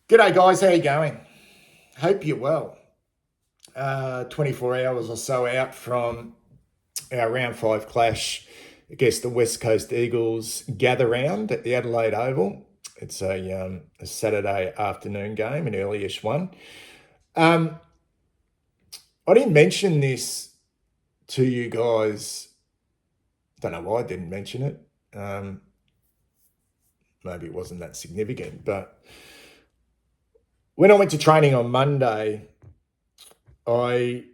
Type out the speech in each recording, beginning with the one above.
G'day guys, how you going? Hope you're well. 24 hours or so out from our round 5 clash against the West Coast Eagles gather round at the Adelaide Oval. It's a Saturday afternoon game, an early-ish one. I didn't mention this to you guys. Don't know why I didn't mention it. Maybe it wasn't that significant, but when I went to training on Monday, I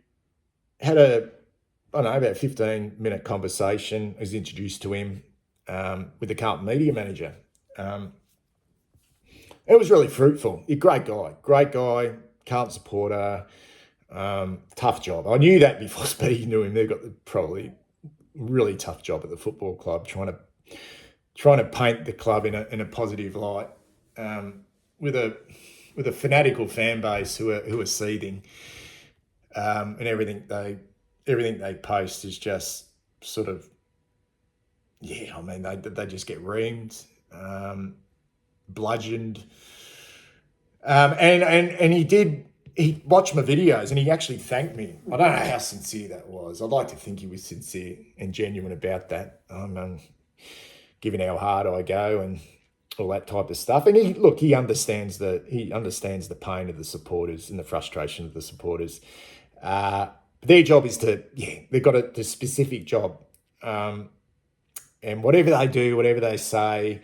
had about a 15-minute conversation. I was introduced to him with the Carlton media manager. It was really fruitful. He's a great guy, Carlton supporter, tough job. I knew that before speaking to him. They've got probably really tough job at the football club, trying to paint the club in a positive light, with a fanatical fan base who are seething, and everything they post is just sort of, yeah. I mean, they just get reamed, bludgeoned, and he watched my videos and he actually thanked me. I don't know how sincere that was. I'd like to think he was sincere and genuine about that. Given how hard I go and all that type of stuff. And he understands the pain of the supporters and the frustration of the supporters. Their job is they've got a specific job. And whatever they do, whatever they say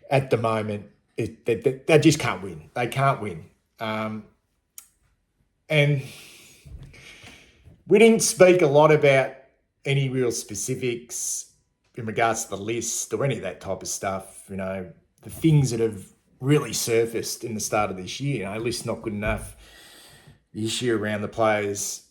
at the moment, they just can't win. They can't win. And we didn't speak a lot about any real specifics in regards to the list or any of that type of stuff, the things that have really surfaced in the start of this year. List not good enough. The issue around the players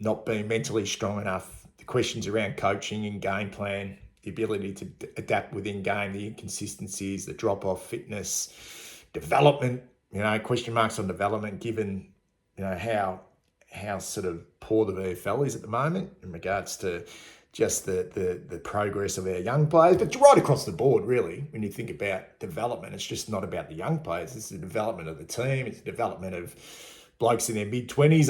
not being mentally strong enough. The questions around coaching and game plan, the ability to adapt within game, the inconsistencies, the drop-off, fitness, development, question marks on development given, how sort of poor the VFL is at the moment in regards to just the progress of our young players, but right across the board, really, when you think about development, it's just not about the young players. It's the development of the team. It's the development of blokes in their mid-20s,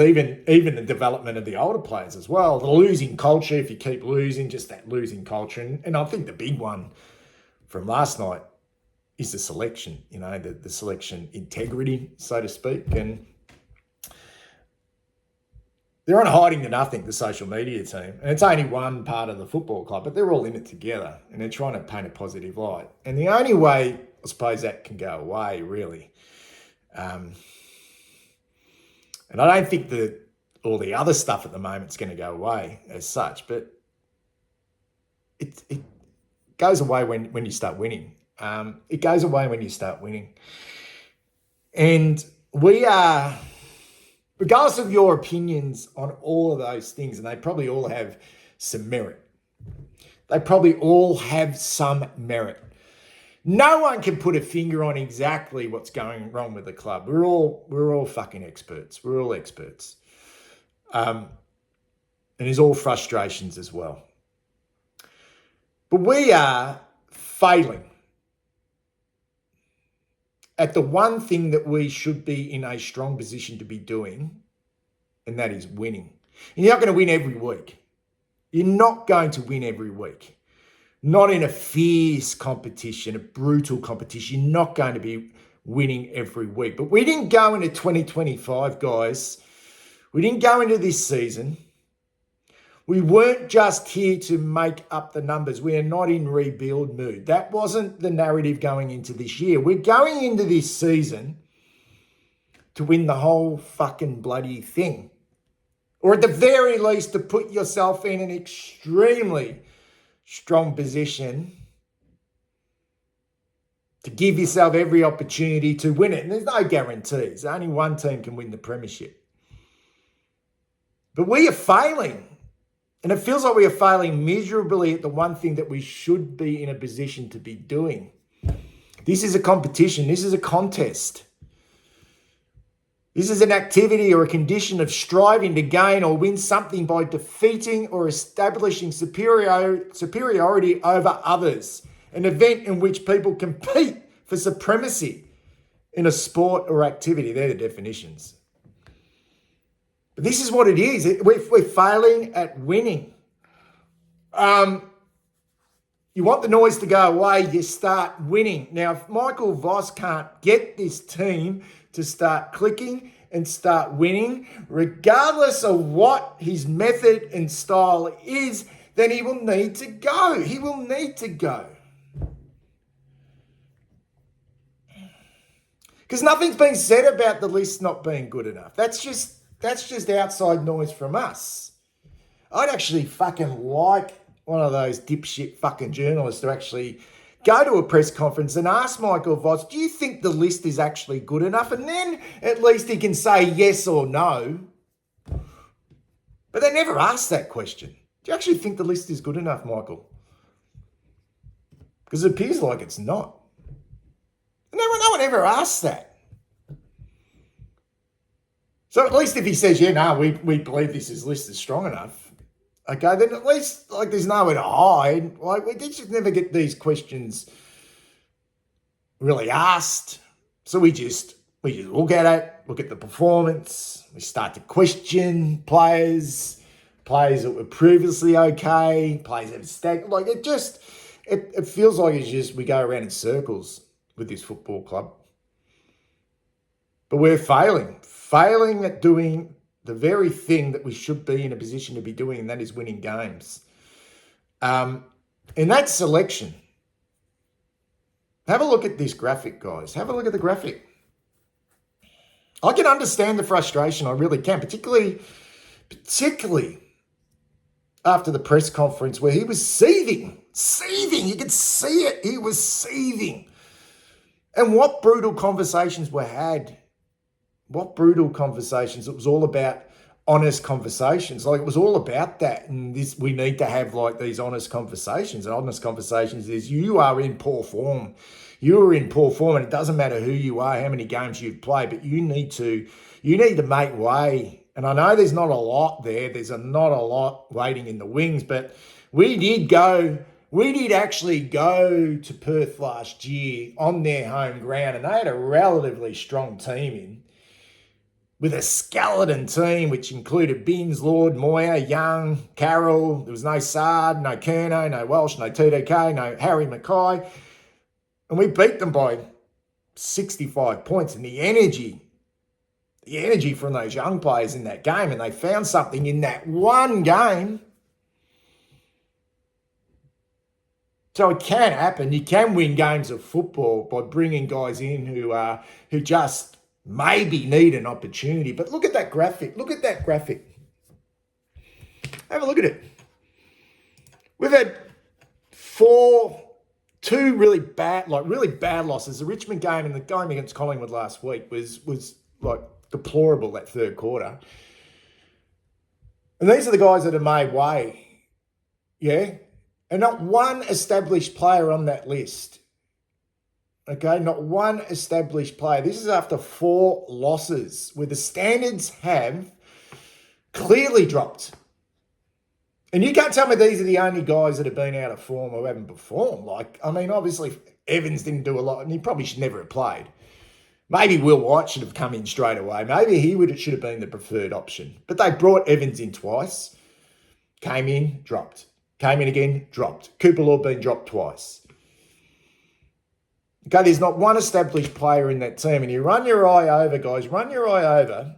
even the development of the older players as well. The losing culture, if you keep losing, just that losing culture. And I think the big one from last night is the selection, the selection integrity, so to speak. And they're on hiding to nothing, the social media team. And it's only one part of the football club, but they're all in it together and they're trying to paint a positive light. And the only way, I suppose, that can go away, really, and I don't think that all the other stuff at the moment is going to go away as such, but it goes away when you start winning. It goes away when you start winning. And we are, regardless of your opinions on all of those things, and they probably all have some merit. They probably all have some merit. No one can put a finger on exactly what's going wrong with the club. We're all fucking experts. We're all experts. And there's all frustrations as well. But we are failing at the one thing that we should be in a strong position to be doing, and that is winning. And you're not going to win every week. You're not going to win every week. Not in a fierce competition, a brutal competition. You're not going to be winning every week. But we didn't go into 2025, guys. We didn't go into this season. We weren't just here to make up the numbers. We are not in rebuild mood. That wasn't the narrative going into this year. We're going into this season to win the whole fucking bloody thing. Or at the very least, to put yourself in an extremely strong position to give yourself every opportunity to win it. And there's no guarantees. Only one team can win the premiership. But we are failing. And it feels like we are failing miserably at the one thing that we should be in a position to be doing. This is a competition. This is a contest. This is an activity or a condition of striving to gain or win something by defeating or establishing superiority over others. An event in which people compete for supremacy in a sport or activity. They're the definitions. But this is what it is. We're failing at winning. You want the noise to go away, you start winning. Now, if Michael Voss can't get this team to start clicking and start winning, regardless of what his method and style is, then he will need to go. He will need to go. Because nothing's been said about the list not being good enough. That's just outside noise from us. I'd actually fucking like one of those dipshit fucking journalists to actually go to a press conference and ask Michael Voss, do you think the list is actually good enough? And then at least he can say yes or no. But they never ask that question. Do you actually think the list is good enough, Michael? Because it appears like it's not. No one ever asks that. So at least if he says, yeah, no, we believe this list is strong enough, okay, then at least, like, there's nowhere to hide. Like, we just never get these questions really asked. So we just look at it, look at the performance. We start to question players that were previously okay, players that have stacked. Like, it feels like it's just we go around in circles with this football club. But we're failing at doing the very thing that we should be in a position to be doing, and that is winning games. And that selection. Have a look at this graphic, guys. Have a look at the graphic. I can understand the frustration. I really can, particularly after the press conference where he was seething. You could see it. He was seething. And what brutal conversations were had. What brutal conversations. It was all about honest conversations. Like, it was all about that. And we need to have like these honest conversations. And honest conversations is you are in poor form. You are in poor form, and it doesn't matter who you are, how many games you've played, but you need to make way. And I know there's not a lot there. There's not a lot waiting in the wings, but we did actually go to Perth last year on their home ground, and they had a relatively strong team in, with a skeleton team which included Binns, Lord, Moyer, Young, Carroll. There was no Sard, no Kerno, no Welsh, no TDK, no Harry Mackay. And we beat them by 65 points. And the energy from those young players in that game, and they found something in that one game. So it can happen. You can win games of football by bringing guys in who just maybe need an opportunity. But look at that graphic. Have a look at it. We've had two really bad losses. The Richmond game and the game against Collingwood last week was like deplorable, that third quarter. And these are the guys that have made way. Yeah? And not one established player on that list. Okay, not one established player. This is after 4 losses where the standards have clearly dropped. And you can't tell me these are the only guys that have been out of form or haven't performed. Like, I mean, obviously Evans didn't do a lot, and he probably should never have played. Maybe Will White should have come in straight away. Maybe should have been the preferred option. But they brought Evans in twice. Came in, dropped. Came in again, dropped. Cooper Lord been dropped twice. Okay, there's not one established player in that team. And you run your eye over, guys. Run your eye over.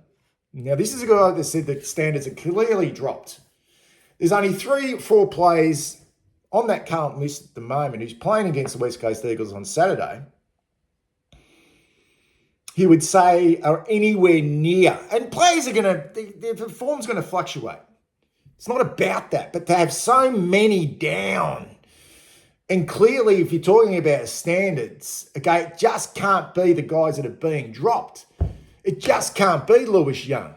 Now, this is a guy that said that standards are clearly dropped. There's only 3 or 4 players on that Carlton list at the moment who's playing against the West Coast Eagles on Saturday. He would say are anywhere near. And players are their form's going to fluctuate. It's not about that. But to have so many down, and clearly, if you're talking about standards, okay, it just can't be the guys that are being dropped. It just can't be Lewis Young.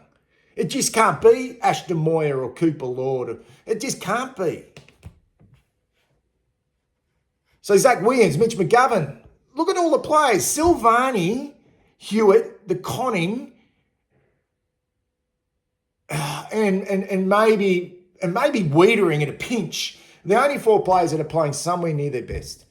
It just can't be Ashton Moyer or Cooper Lord. It just can't be. So Zach Williams, Mitch McGovern, look at all the players. Silvani, Hewitt, the Conning, and maybe Wiedering at a pinch. The only 4 players that are playing somewhere near their best.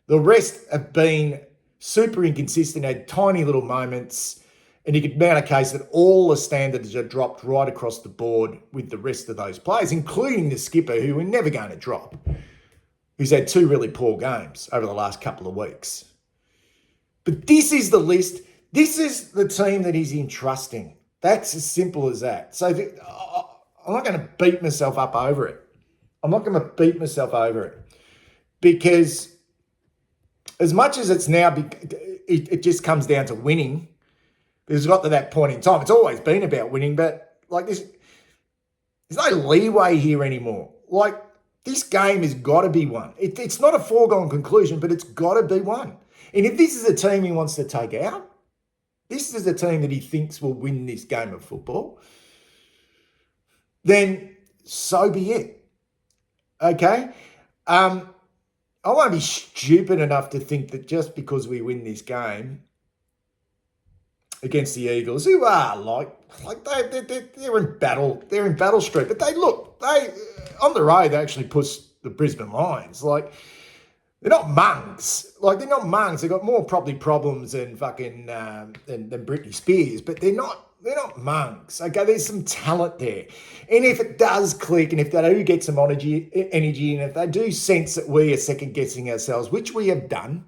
The rest have been super inconsistent, had tiny little moments, and you could mount a case that all the standards are dropped right across the board with the rest of those players, including the skipper, who we're never going to drop, who's had 2 really poor games over the last couple of weeks. But this is the list. This is the team that he's entrusting. That's as simple as that. So I'm not going to beat myself up over it. I'm not going to beat myself over it, because as much as it's now, it just comes down to winning. It's got to that point in time. It's always been about winning, but like this, there's no leeway here anymore. Like, this game has got to be won. It's not a foregone conclusion, but it's got to be won. And if this is a team he wants to take out, this is a team that he thinks will win this game of football, then so be it. Okay? I won't be stupid enough to think that just because we win this game against the Eagles, who are like they're in battle street, but they on the road, they actually push the Brisbane Lions. Like, they're not monks. Like, they're not monks. They've got more probably problems than fucking than Britney Spears, but they're not monks. Okay, there's some talent there. And if it does click, and if they do get some energy, and if they do sense that we are second guessing ourselves, which we have done,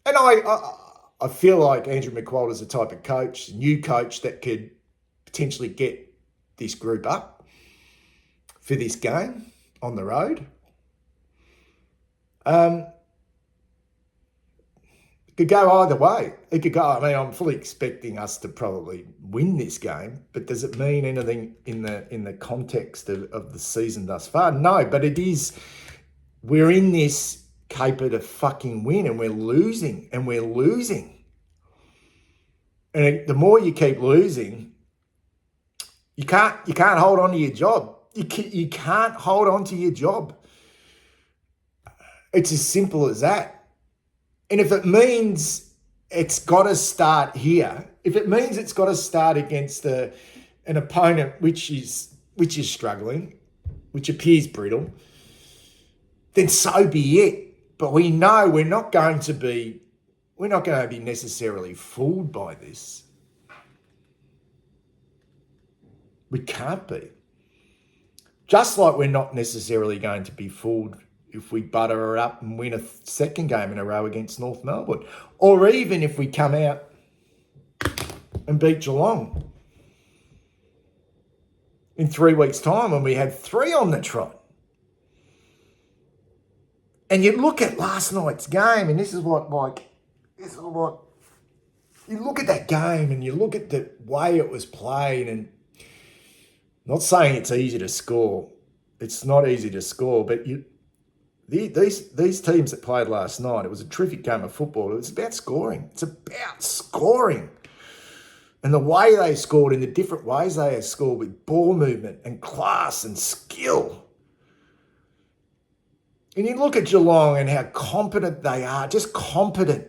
and I feel like Andrew McQualter is the type of coach, new coach, that could potentially get this group up for this game on the road. It could go either way. It could go, I mean, I'm fully expecting us to probably win this game, but does it mean anything in the context of the season thus far? No, but it is, we're in this caper to fucking win, and we're losing. And the more you keep losing, you can't hold on to your job. You can't hold on to your job. It's as simple as that. And if it means it's got to start here, if it means it's got to start against an opponent which is struggling, which appears brittle, then so be it. But we know we're not going to be necessarily fooled by this. We can't be. Just like we're not necessarily going to be fooled if we butter her up and win a second game in a row against North Melbourne, or even if we come out and beat Geelong in 3 weeks' time when we had 3 on the trot. And you look at last night's game, and this is what you look at that game, and you look at the way it was played, and not saying it's easy to score. It's not easy to score, but these teams that played last night, it was a terrific game of football. It was about scoring. It's about scoring. And the way they scored, in the different ways they have scored, with ball movement and class and skill. And you look at Geelong and how competent they are, just competent.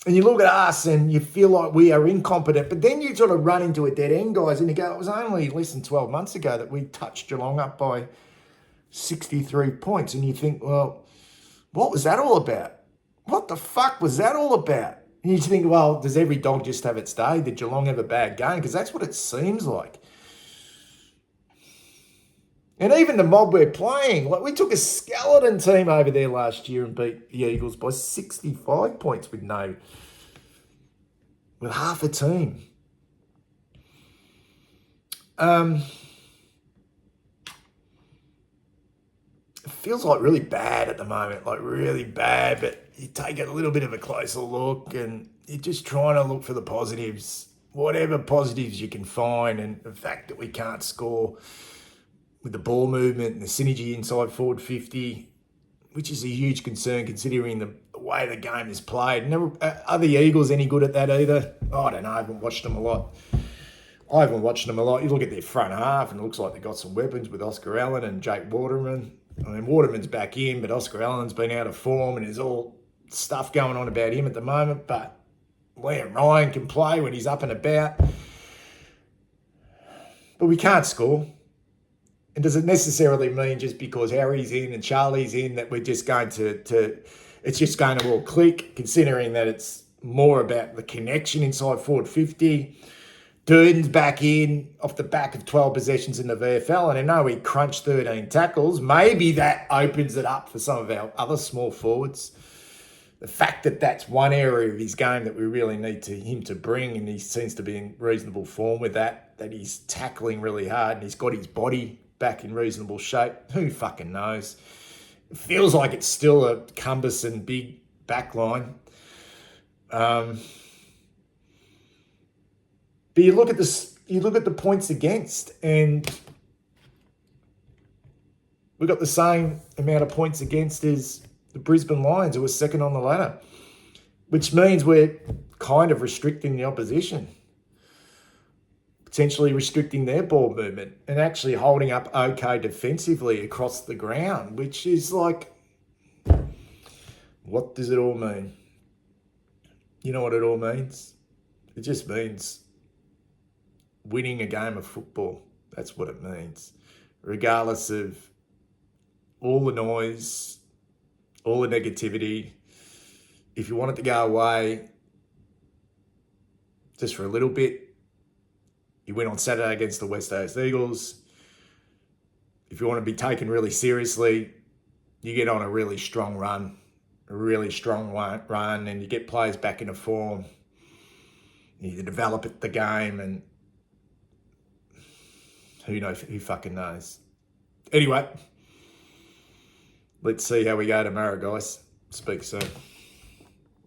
And you look at us and you feel like we are incompetent, but then you sort of run into a dead end, guys, and you go, it was only less than 12 months ago that we touched Geelong up by 63 points. And you think, well, what was that all about? What the fuck was that all about? And you think, well, does every dog just have its day? Did Geelong have a bad game? Because that's what it seems like. And even the mob we're playing, like, we took a skeleton team over there last year and beat the Eagles by 65 points with half a team. It feels like really bad at the moment, like really bad, but you take a little bit of a closer look and you're just trying to look for the positives, whatever positives you can find. And the fact that we can't score with the ball movement and the synergy inside forward 50, which is a huge concern considering the way the game is played. Are the Eagles any good at that either? I don't know. I haven't watched them a lot. You look at their front half and it looks like they've got some weapons with Oscar Allen and Jake Waterman. I mean, Waterman's back in, but Oscar Allen's been out of form and there's all stuff going on about him at the moment. But Liam Ryan can play when he's up and about. But we can't score. And does it necessarily mean just because Harry's in and Charlie's in that we're just going to it's just going to all click, considering that it's more about the connection inside forward 50. Durden's back in off the back of 12 possessions in the VFL, and I know he crunched 13 tackles. Maybe that opens it up for some of our other small forwards. The fact that that's one area of his game that we really need him to bring, and he seems to be in reasonable form with that he's tackling really hard and he's got his body back in reasonable shape. Who fucking knows? It feels like it's still a cumbersome big back line. But you look at the points against, and we've got the same amount of points against as the Brisbane Lions, who were second on the ladder, which means we're kind of restricting the opposition, potentially restricting their ball movement and actually holding up okay defensively across the ground, which is like, what does it all mean? You know what it all means? It just means winning a game of football. That's what it means. Regardless of all the noise, all the negativity, if you want it to go away just for a little bit, you win on Saturday against the West Coast Eagles. If you want to be taken really seriously, you get on a really strong run, and you get players back into form. You develop the game, and who fucking knows. Anyway, let's see how we go tomorrow, guys. Speak soon.